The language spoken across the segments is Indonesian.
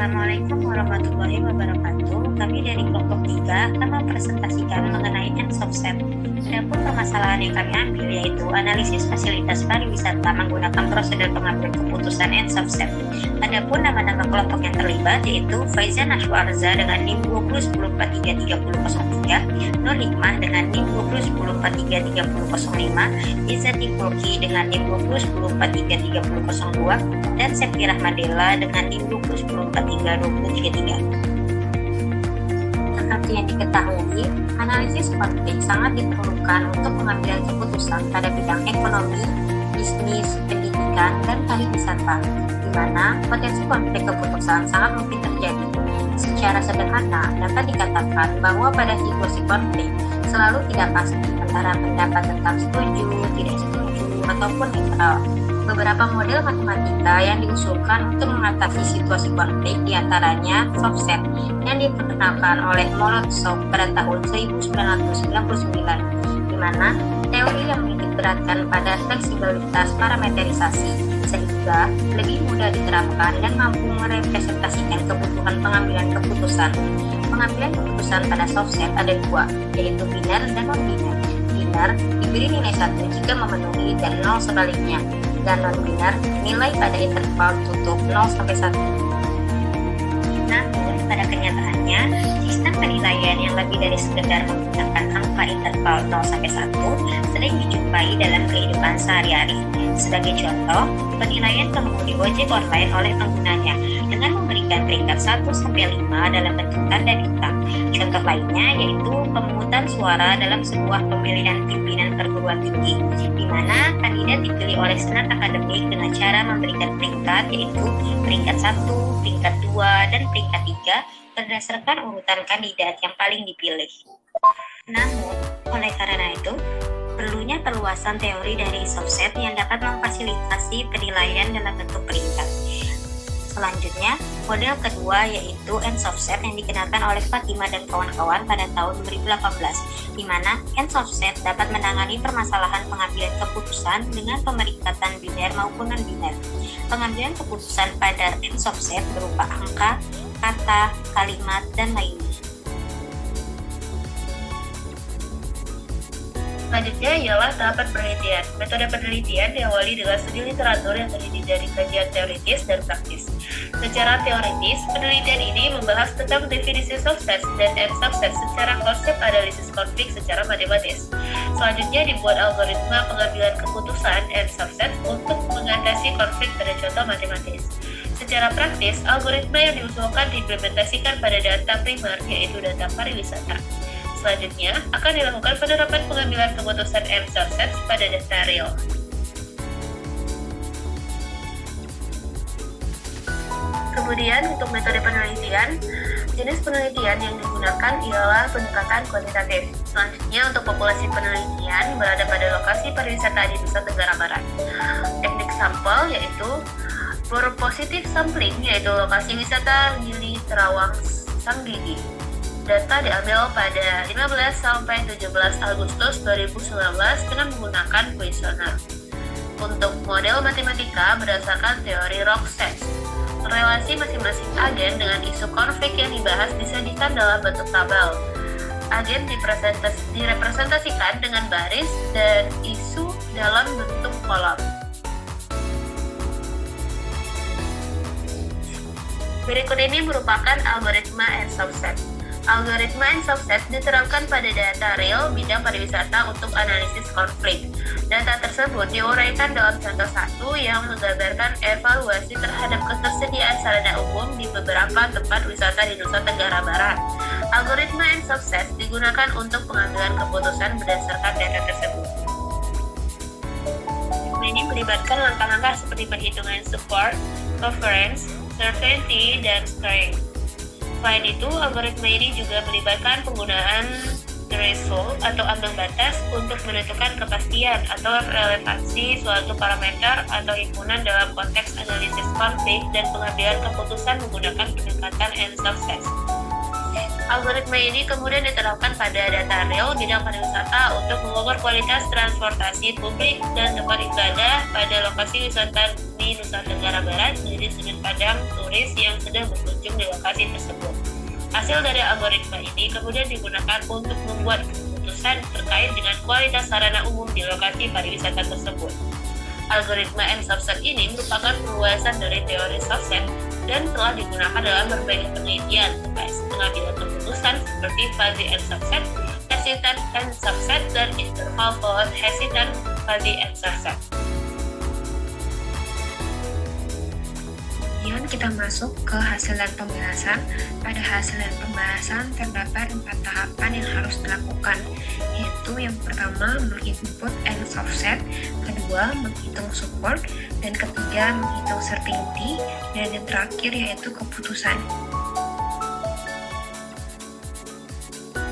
Assalamualaikum warahmatullahi wabarakatuh. Kami dari kelompok 3 akan mempresentasikan mengenai ENSOFSET. Adapun permasalahan yang kami ambil yaitu analisis fasilitas pariwisata menggunakan prosedur pengambilan keputusan ENSOFSET. Adapun nama-nama kelompok yang terlibat yaitu Faizan Ashwarza dengan NIM 2010433003, Nur Hikmah dengan NIM 2010433005, Izzati Fulki dengan NIM 2010433002, dan Septi Rahmadella dengan NIM 2010432033. Seperti yang diketahui, analisis konflik sangat diperlukan untuk pengambilan keputusan pada bidang ekonomi, bisnis, pendidikan, dan pariwisata, di mana potensi konflik keputusan sangat mungkin terjadi. Secara sederhana, dapat dikatakan bahwa pada situasi konflik selalu tidak pasti antara pendapat tentang setuju, tidak setuju, ataupun netral. Beberapa model matematika yang diusulkan untuk mengatasi situasi konflik diantaranya SOFSET yang diperkenalkan oleh Morozov pada tahun 1999, di mana teori yang menitikberatkan pada fleksibilitas parameterisasi sehingga lebih mudah diterapkan dan mampu merepresentasikan kebutuhan pengambilan keputusan. Pengambilan keputusan pada SOFSET ada dua, yaitu biner dan non-biner. Biner diberi nilai 1 jika memenuhi dan 0 sebaliknya, dan non-biner nilai pada interval tutup 0 sampai 1. Namun, pada kenyataannya, sistem penilaian yang lebih dari sekedar menggunakan angka interval 0 sampai 1 sering dijumpai dalam kehidupan sehari-hari. Sebagai contoh, penilaian pengemudi ojek online oleh penggunanya dengan memberikan peringkat 1 sampai 5 dalam bentuk tanda bintang. Contoh lainnya yaitu pemungutan suara dalam sebuah pemilihan pimpinan perguruan tinggi, di mana kandidat dipilih oleh senat akademik dengan cara memberikan peringkat yaitu peringkat 1, peringkat 2, dan peringkat 3 berdasarkan urutan kandidat yang paling dipilih. Namun, oleh karena itu, perlunya perluasan teori dari SOFSET yang dapat memfasilitasi penilaian dalam bentuk peringkat. Selanjutnya, model kedua yaitu ENSOFSET yang dikenalkan oleh Fatima dan kawan-kawan pada tahun 2018, di mana ENSOFSET dapat menangani permasalahan pengambilan keputusan dengan pemeringkatan biner maupun non-biner. Pengambilan keputusan pada ENSOFSET berupa angka, kata, kalimat, dan lainnya. Selanjutnya ialah tahapan penelitian. Metode penelitian diawali dengan studi literatur yang terdiri dari kajian teoritis dan praktis. Secara teoritis, penelitian ini membahas tentang definisi SOFSET dan ENSOFSET secara konsep analisis konflik secara matematis. Selanjutnya dibuat algoritma pengambilan keputusan ENSOFSET untuk mengatasi konflik pada contoh matematis. Secara praktis, algoritma yang diusulkan diimplementasikan pada data primer yaitu data pariwisata. Selanjutnya, akan dilakukan penerapan pengambilan keputusan ENSOFSET pada data real. Kemudian, untuk metode penelitian, jenis penelitian yang digunakan ialah pendekatan kuantitatif. Selanjutnya, untuk populasi penelitian berada pada lokasi pariwisata di Nusa Tenggara Barat. Teknik sampel yaitu positive sampling, yaitu lokasi wisata Gili Terawang Sanggigi. Data diambil pada 15 sampai 17 Agustus 2019 dengan menggunakan kuesioner. Untuk model matematika berdasarkan teori Rockset, relasi masing-masing agen dengan isu konflik yang dibahas disajikan dalam bentuk tabel. Agen direpresentasikan dengan baris dan isu dalam bentuk kolom. Berikut ini merupakan algoritma ENSOFSET. Algoritma ENSOFSET diterapkan pada data real bidang pariwisata untuk analisis konflik. Data tersebut diuraikan dalam contoh 1 yang menggambarkan evaluasi terhadap ketersediaan sarana umum di beberapa tempat wisata di Nusa Tenggara Barat. Algoritma ENSOFSET digunakan untuk pengambilan keputusan berdasarkan data tersebut. Ini melibatkan langkah-langkah seperti perhitungan support, coverage, certainty, dan strength. Selain itu, algoritma ini juga melibatkan penggunaan threshold atau ambang batas untuk menentukan kepastian atau relevansi suatu parameter atau himpunan dalam konteks analisis konflik dan pengambilan keputusan menggunakan pendekatan ENSOFSET. Algoritma ini kemudian diterapkan pada data real bidang pariwisata untuk mengukur kualitas transportasi publik dan tempat ibadah pada lokasi wisata di Nusa Tenggara Barat menjadi di sudut pandang turis yang sedang berkunjung di lokasi tersebut. Hasil dari algoritma ini kemudian digunakan untuk membuat keputusan terkait dengan kualitas sarana umum di lokasi pariwisata tersebut. Algoritma N subset ini merupakan perluasan dari teori subset dan telah digunakan dalam berbagai penelitian terkait pengambilan keputusan seperti fuzzy N subset, hesitant N subset, dan interval followed hesitant fuzzy N subset. Kemudian kita masuk ke hasil dan pembahasan. Pada hasil dan pembahasan terdapat 4 tahapan yang harus dilakukan, yaitu yang pertama menginput N subset, kedua menghitung support, dan ketiga menghitung certainty, dan yang terakhir yaitu keputusan.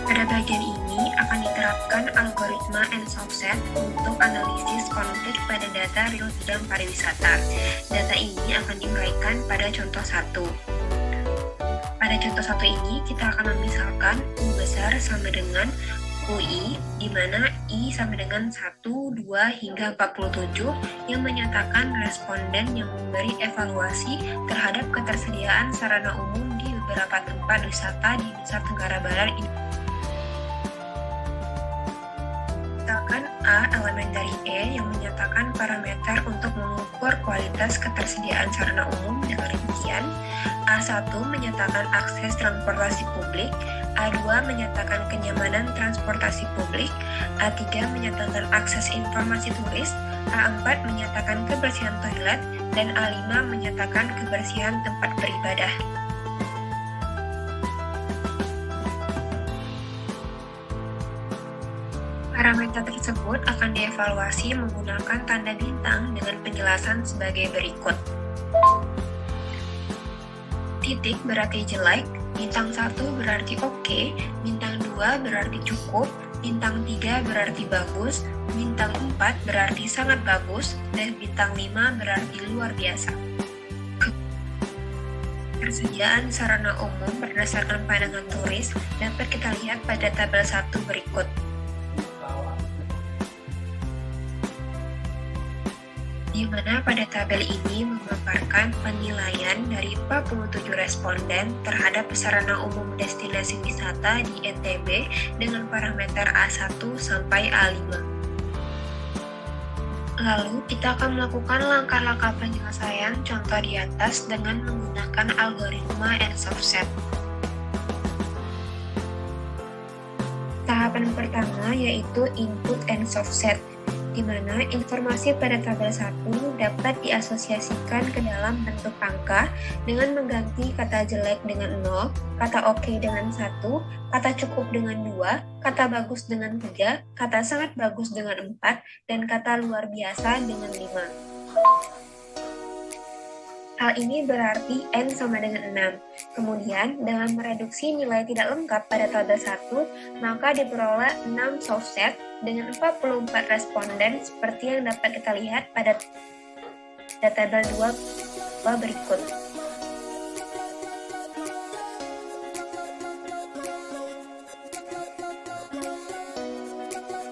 Pada bagian ini akan diterapkan algoritma N subset untuk analisis konflik pada data real bidang pariwisata. Data ini akan diuraikan pada contoh 1. Pada contoh 1 ini kita akan memisalkan U besar sama dengan UI, di mana I sama dengan 1, 2, hingga 47 yang menyatakan responden yang memberi evaluasi terhadap ketersediaan sarana umum di beberapa tempat wisata di Nusa Tenggara Barat. Misalkan A elemen dari E yang menyatakan parameter untuk mengukur kualitas ketersediaan sarana umum dengan rincian. A1 menyatakan akses transportasi publik, A2 menyatakan kenyamanan transportasi publik, A3 menyatakan akses informasi turis, A4 menyatakan kebersihan toilet, dan A5 menyatakan kebersihan tempat beribadah. Parameter tersebut akan dievaluasi menggunakan tanda bintang dengan penjelasan sebagai berikut. Titik berarti jelek, bintang 1 berarti oke, bintang 2 berarti cukup, bintang 3 berarti bagus, bintang 4 berarti sangat bagus, dan bintang 5 berarti luar biasa. Ketersediaan sarana umum berdasarkan pandangan turis dapat kita lihat pada tabel 1 berikut. Di mana pada tabel ini memaparkan penilaian dari 47 responden terhadap sarana umum destinasi wisata di NTB dengan parameter A1 sampai A5. Lalu kita akan melakukan langkah-langkah penyelesaian contoh di atas dengan menggunakan algoritma N subset. Tahapan pertama yaitu input N subset, di mana informasi pada tabel 1 dapat diasosiasikan ke dalam bentuk angka dengan mengganti kata jelek dengan 0, kata oke dengan 1, kata cukup dengan 2, kata bagus dengan 3, kata sangat bagus dengan 4, dan kata luar biasa dengan 5. Hal ini berarti N sama dengan 6. Kemudian, dengan mereduksi nilai tidak lengkap pada tabel 1, maka diperoleh 6 subset dengan 44 responden seperti yang dapat kita lihat pada tabel 2 berikut.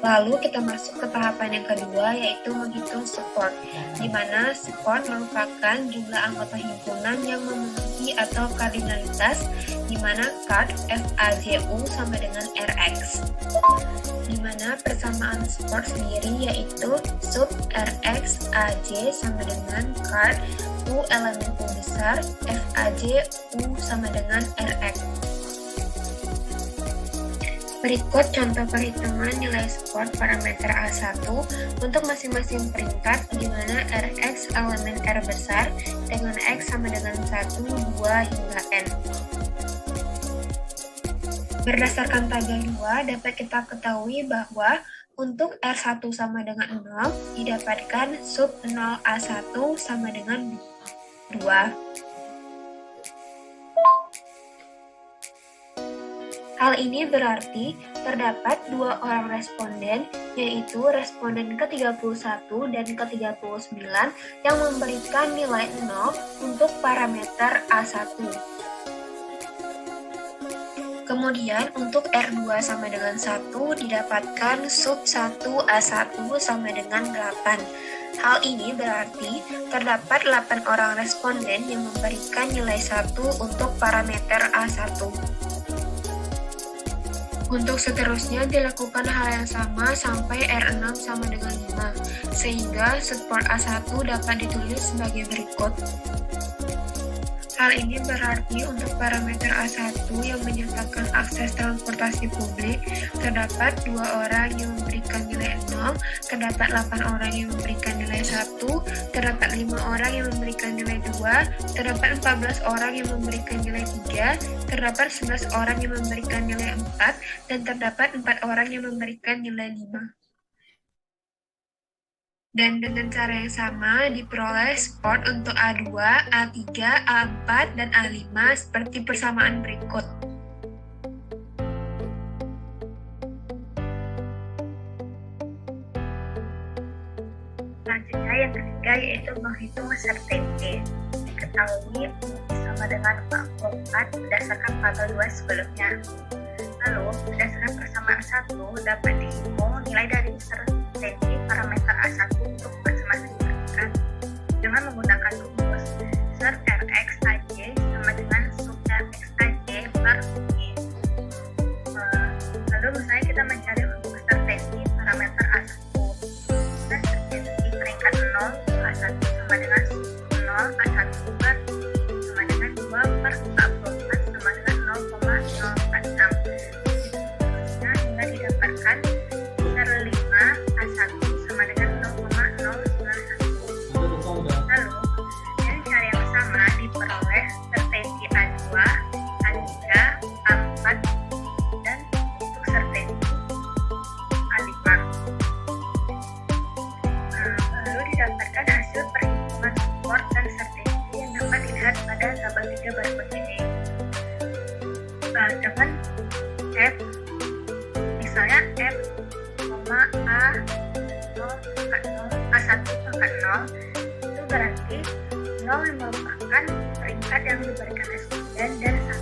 Lalu kita masuk ke tahapan yang kedua, yaitu menghitung support, di mana support merupakan jumlah anggota himpunan yang memenuhi atau kardinalitas, di mana card FAJU sama dengan RX. Di mana persamaan support sendiri yaitu sub RX AJ sama dengan card U elemen U besar FAJ U sama dengan RX. Berikut contoh perhitungan nilai support parameter A1 untuk masing-masing peringkat, di mana Rx elemen R besar dengan X sama dengan 1, 2, hingga N. Berdasarkan tabel 2, dapat kita ketahui bahwa untuk R1 sama dengan 0, didapatkan sub 0A1 sama dengan 2. Hal ini berarti terdapat 2 orang responden, yaitu responden ke-31 dan ke-39 yang memberikan nilai 0 untuk parameter A1. Kemudian untuk R2 sama dengan 1 didapatkan sub 1 A1 sama dengan 8. Hal ini berarti terdapat 8 orang responden yang memberikan nilai 1 untuk parameter A1. Untuk seterusnya dilakukan hal yang sama sampai R6 sama dengan 5, sehingga support A1 dapat ditulis sebagai berikut. Hal ini berarti untuk parameter A1 yang menyatakan akses transportasi publik, terdapat 2 orang yang memberikan nilai 0, terdapat 8 orang yang memberikan nilai 1, terdapat 5 orang yang memberikan nilai 2, terdapat 14 orang yang memberikan nilai 3, terdapat 11 orang yang memberikan nilai 4, dan terdapat 4 orang yang memberikan nilai 5. Dan dengan cara yang sama diperoleh support untuk A2, A3, A4, dan A5 seperti persamaan berikut. Selanjutnya yang ketiga yaitu menghitung certainty. Diketahui sama dengan 44 berdasarkan tabel 2 sebelumnya. Lalu, berdasarkan persamaan 1 dapat dihitung nilai dari certainty parameter A1 untuk masing-masing perhentikan dengan menggunakan rumus cert Rx Aj sama dengan sub Rx Aj per Y. Lalu misalnya kita mencari untuk certainty parameter A1 dan certainty peringkat 0 A1 sama dengan 0 A1 per sama dengan 2 per 44 sama dengan 0,046. Nah, hingga didapatkan per 5 A1 sama dengan 0,091. Lalu, dengan cara yang sama diperoleh certainty A2, A3, A4, dan untuk certainty A5. Lalu didapatkan hasil perhitungan support dan certainty yang dapat dilihat pada tabel 3 berikut ini. Dengan F, misalnya F, A, 0, A1 pangkat 0, itu berarti 0 yang merupakan peringkat yang diberikan responden dan 1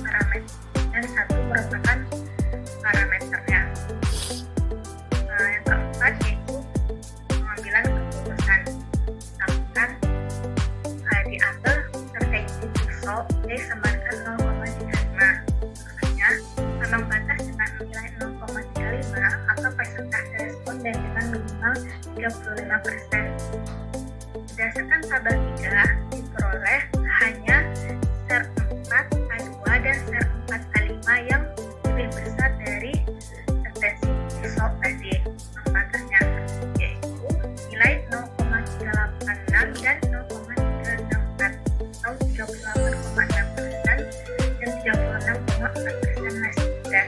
parameter dan 1 merupakan parameternya. Yang keempat yaitu pengambilan keputusan. Misalkan diambil certainty result D sama dengan 0,35. Maksudnya ambang batas dengan nilai 0,35 atau persentase responden dengan minimal 35%. Berdasarkan tabel 3 diperoleh hanya ser 4 A2 dan ser 4 A5 yang lebih besar dari certainty result tadi. Ambang batasnya yaitu nilai 0,386 dan 0,364 atau 38,6% dan 36,4% responden.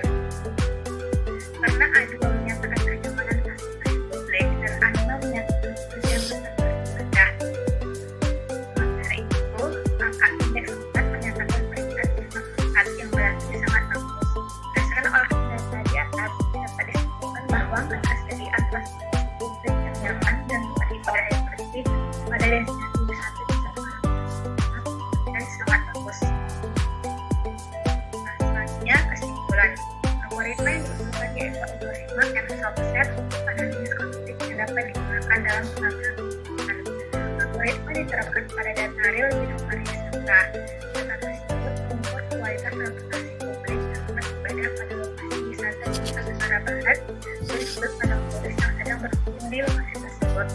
Karena A2 menyatakan kenyamanan transportasi publik dan A5 menyatakan kebersihan bersama beribadah. Sementara itu, angka indeks 4 menyatakan peringkat 4 yang berarti sangat bagus. Berdasarkan olahan data di atas, dapat disimpulkan bahwa ketersediaan transportasi publik yang nyaman dan beribadah yang bersih pada destinasi wisata di Jakarta dan sangat bagus. Selanjutnya, kesimpulan. Algoritma yang diusulkan yaitu algoritma M-subset analisis konflik yang dapat digunakan dalam pengambilan keputusan. Algoritma diterapkan pada data real bidang pariwisata. Data tersebut mengukur kualitas transportasi publik yang dapat berbeda pada lokasi wisata di Nusa Tenggara Barat dan disebut pada turis yang sedang berkunjung di lokasi tersebut.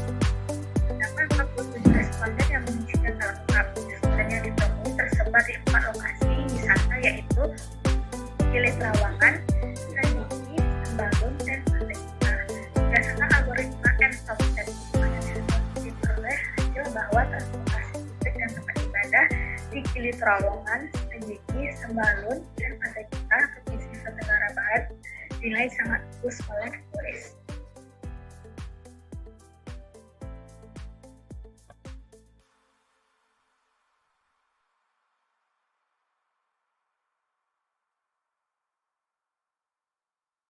Terdapat 47 responden yang mengisi data lengkap. Responden yang ditemui tersebar di 4 lokasi wisata yaitu Gili Trawangan, Sanjiki, Sembalun, dan Pantai Indah. Berdasarkan algoritma M-subset diperoleh hasil bahwa transportasi publik dan tempat ibadah di Gili Trawangan, Sanjiki, Sembalun, dan Pantai Indah, Provinsi Nusa Tenggara Barat dinilai sangat bagus oleh turis.